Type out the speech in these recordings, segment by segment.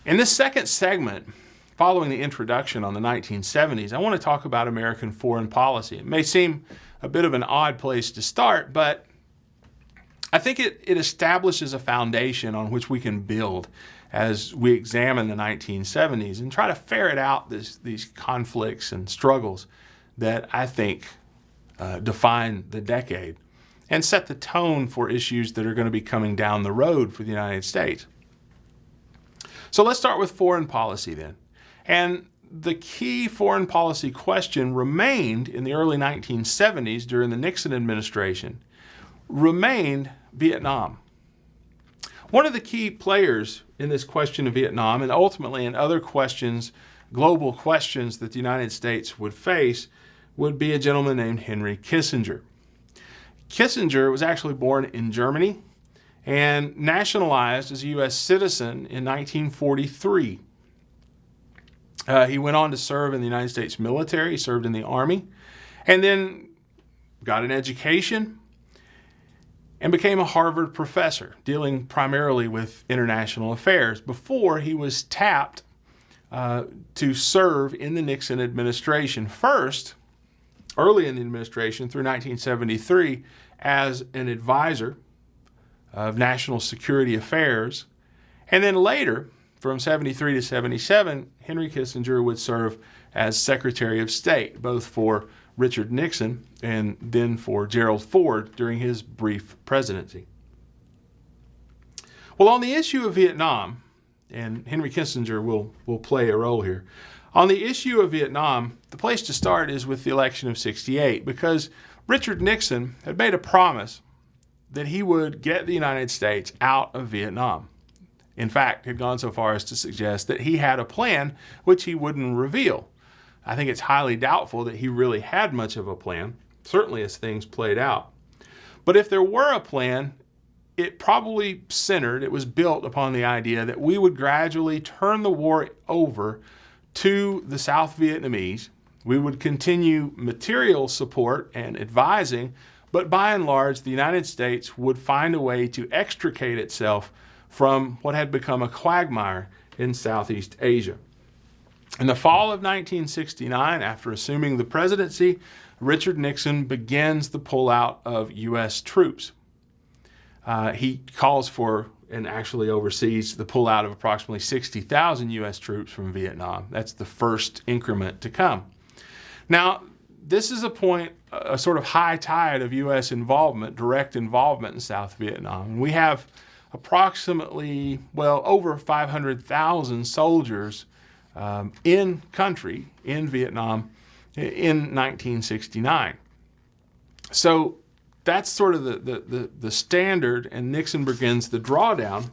In this second segment, following the introduction on the 1970s, I want to talk about American foreign policy. It may seem a bit of an odd place to start, but I think it establishes a foundation on which we can build as we examine the 1970s and try to ferret out these conflicts and struggles that I think define the decade and set the tone for issues that are going to be coming down the road for the United States. So let's start with foreign policy then. And the key foreign policy question remained in the early 1970s during the Nixon administration, remained Vietnam. One of the key players in this question of Vietnam, and ultimately in other questions, global questions that the United States would face, would be a gentleman named Henry Kissinger. Kissinger was actually born in Germany and nationalized as a U.S. citizen in 1943. He went on to serve in the United States military, he served in the Army, and then got an education and became a Harvard professor, dealing primarily with international affairs before he was tapped to serve in the Nixon administration. First, early in the administration through 1973, as an advisor of national security affairs, and then later, from 73 to 77, Henry Kissinger would serve as Secretary of State, both for Richard Nixon and then for Gerald Ford during his brief presidency. Well, on the issue of Vietnam, and Henry Kissinger will play a role here, on the issue of Vietnam, the place to start is with the election of 68, because Richard Nixon had made a promise that he would get the United States out of Vietnam. In fact, had gone so far as to suggest that he had a plan which he wouldn't reveal. I think it's highly doubtful that he really had much of a plan, certainly as things played out. But if there were a plan, it probably it was built upon the idea that we would gradually turn the war over to the South Vietnamese. We would continue material support and advising, but by and large, the United States would find a way to extricate itself from what had become a quagmire in Southeast Asia. In the fall of 1969, after assuming the presidency, Richard Nixon begins the pullout of U.S. troops. He calls for and actually oversees the pullout of approximately 60,000 U.S. troops from Vietnam. That's the first increment to come. Now, this is a sort of high tide of U.S. involvement, direct involvement in South Vietnam. And we have approximately, over 500,000 soldiers in country in Vietnam in 1969. So that's sort of the standard, and Nixon begins the drawdown.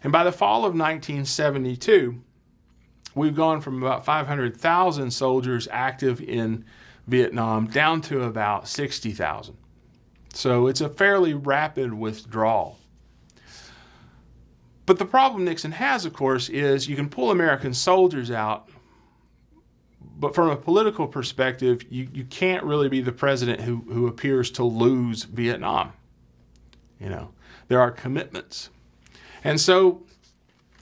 And by the fall of 1972, we've gone from about 500,000 soldiers active in Vietnam down to about 60,000. So it's a fairly rapid withdrawal. But the problem Nixon has, of course, is you can pull American soldiers out, but from a political perspective, you can't really be the president who appears to lose Vietnam. There are commitments. And so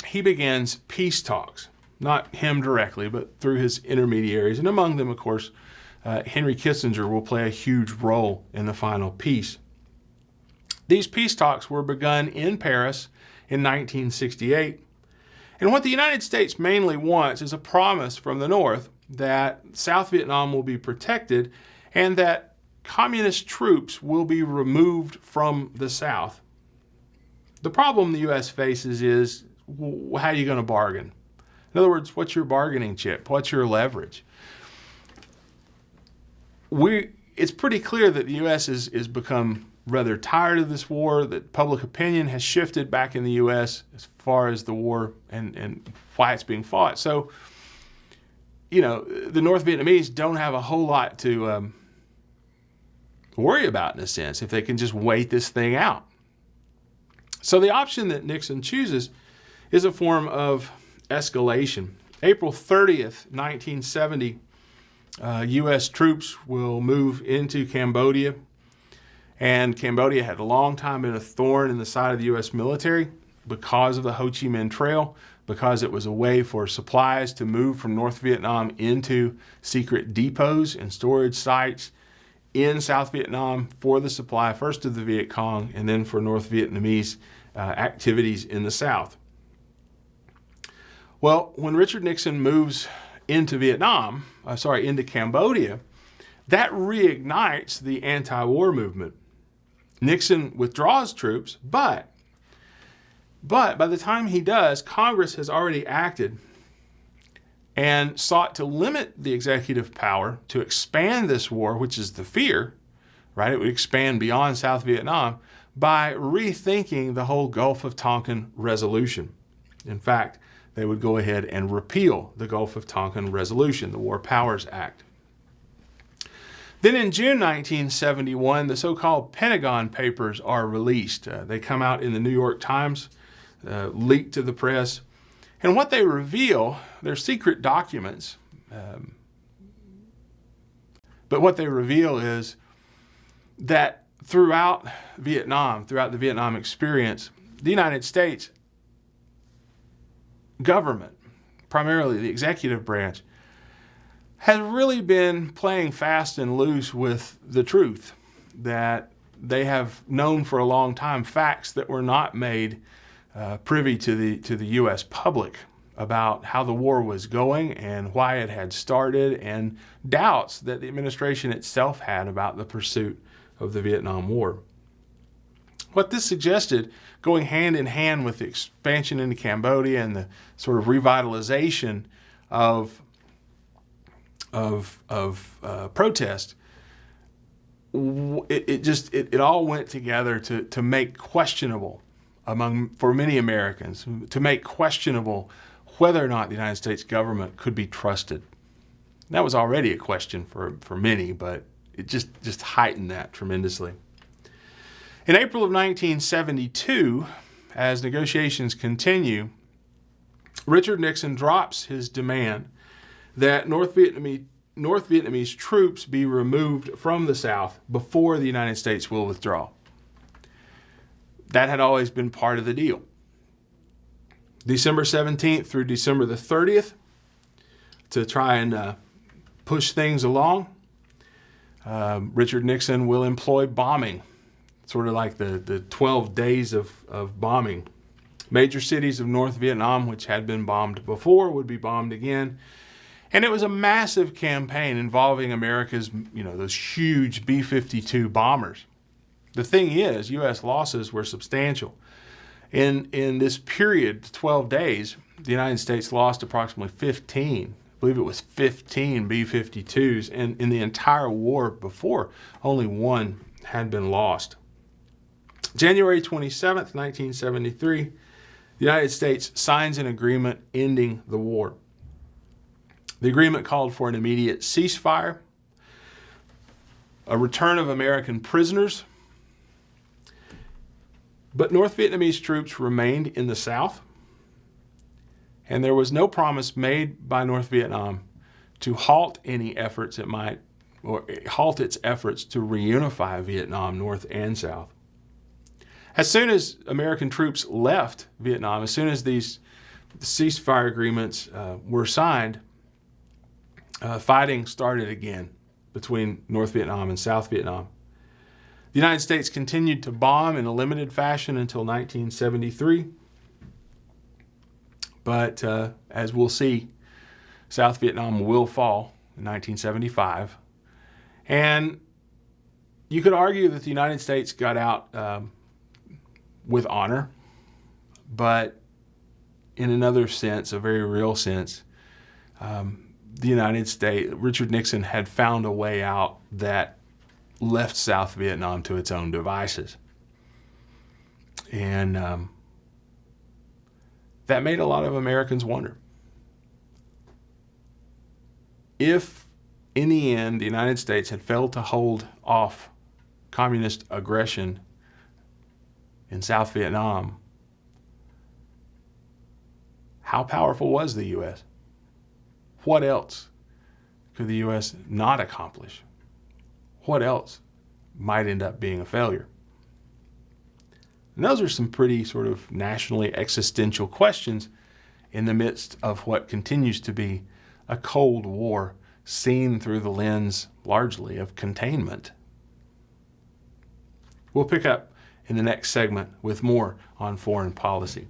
he begins peace talks, not him directly, but through his intermediaries. And among them, of course, Henry Kissinger will play a huge role in the final peace. These peace talks were begun in Paris in 1968. And what the United States mainly wants is a promise from the North that South Vietnam will be protected and that communist troops will be removed from the South. The problem the U.S. faces is, how are you going to bargain? In other words, what's your bargaining chip? What's your leverage? It's pretty clear that the U.S. has become rather tired of this war, that public opinion has shifted back in the U.S. as far as the war and why it's being fought. So, the North Vietnamese don't have a whole lot to worry about, in a sense, if they can just wait this thing out. So the option that Nixon chooses is a form of escalation. April 30th, 1970, U.S. troops will move into Cambodia. And Cambodia had a long time been a thorn in the side of the U.S. military because of the Ho Chi Minh Trail. because it was a way for supplies to move from North Vietnam into secret depots and storage sites in South Vietnam for the supply, first to the Viet Cong and then for North Vietnamese activities in the South. Well, when Richard Nixon moves into into Cambodia, that reignites the anti-war movement. Nixon withdraws troops, but by the time he does, Congress has already acted and sought to limit the executive power to expand this war, which is the fear, right? It would expand beyond South Vietnam by rethinking the whole Gulf of Tonkin resolution. In fact, they would go ahead and repeal the Gulf of Tonkin resolution, the War Powers Act. Then in June 1971, the so-called Pentagon Papers are released. They come out in the New York Times, leaked to the press. And what they reveal, they're secret documents, but what they reveal is that throughout the Vietnam experience, the United States government, primarily the executive branch, has really been playing fast and loose with the truth that they have known for a long time, facts that were not made privy to the U.S. public about how the war was going and why it had started, and doubts that the administration itself had about the pursuit of the Vietnam War. What this suggested, going hand in hand with the expansion into Cambodia and the sort of revitalization of protest, it all went together to make questionable for many Americans, to make questionable whether or not the United States government could be trusted. That was already a question for many, but it just heightened that tremendously. In April of 1972, as negotiations continue, Richard Nixon drops his demand that North Vietnamese troops be removed from the South before the United States will withdraw. That had always been part of the deal. December 17th through December the 30th, to try and push things along, Richard Nixon will employ bombing, sort of like the 12 days of bombing. Major cities of North Vietnam, which had been bombed before, would be bombed again. And it was a massive campaign involving America's, those huge B-52 bombers. The thing is, U.S. losses were substantial. In this period, 12 days, the United States lost approximately 15. I believe it was 15 B-52s. And in the entire war before, only one had been lost. January 27th, 1973, the United States signs an agreement ending the war. The agreement called for an immediate ceasefire, a return of American prisoners, but North Vietnamese troops remained in the South, and there was no promise made by North Vietnam to halt any efforts halt its efforts to reunify Vietnam, North and South. As soon as American troops left Vietnam, as soon as these ceasefire agreements were signed, fighting started again between North Vietnam and South Vietnam. The United States continued to bomb in a limited fashion until 1973. But as we'll see, South Vietnam will fall in 1975. And you could argue that the United States got out with honor, but in another sense, a very real sense, the United States, Richard Nixon had found a way out that left South Vietnam to its own devices. And that made a lot of Americans wonder if, in the end, the United States had failed to hold off communist aggression in South Vietnam, how powerful was the U.S.? What else could the U.S. not accomplish? What else might end up being a failure? And those are some pretty sort of nationally existential questions in the midst of what continues to be a Cold War seen through the lens largely of containment. We'll pick up in the next segment with more on foreign policy.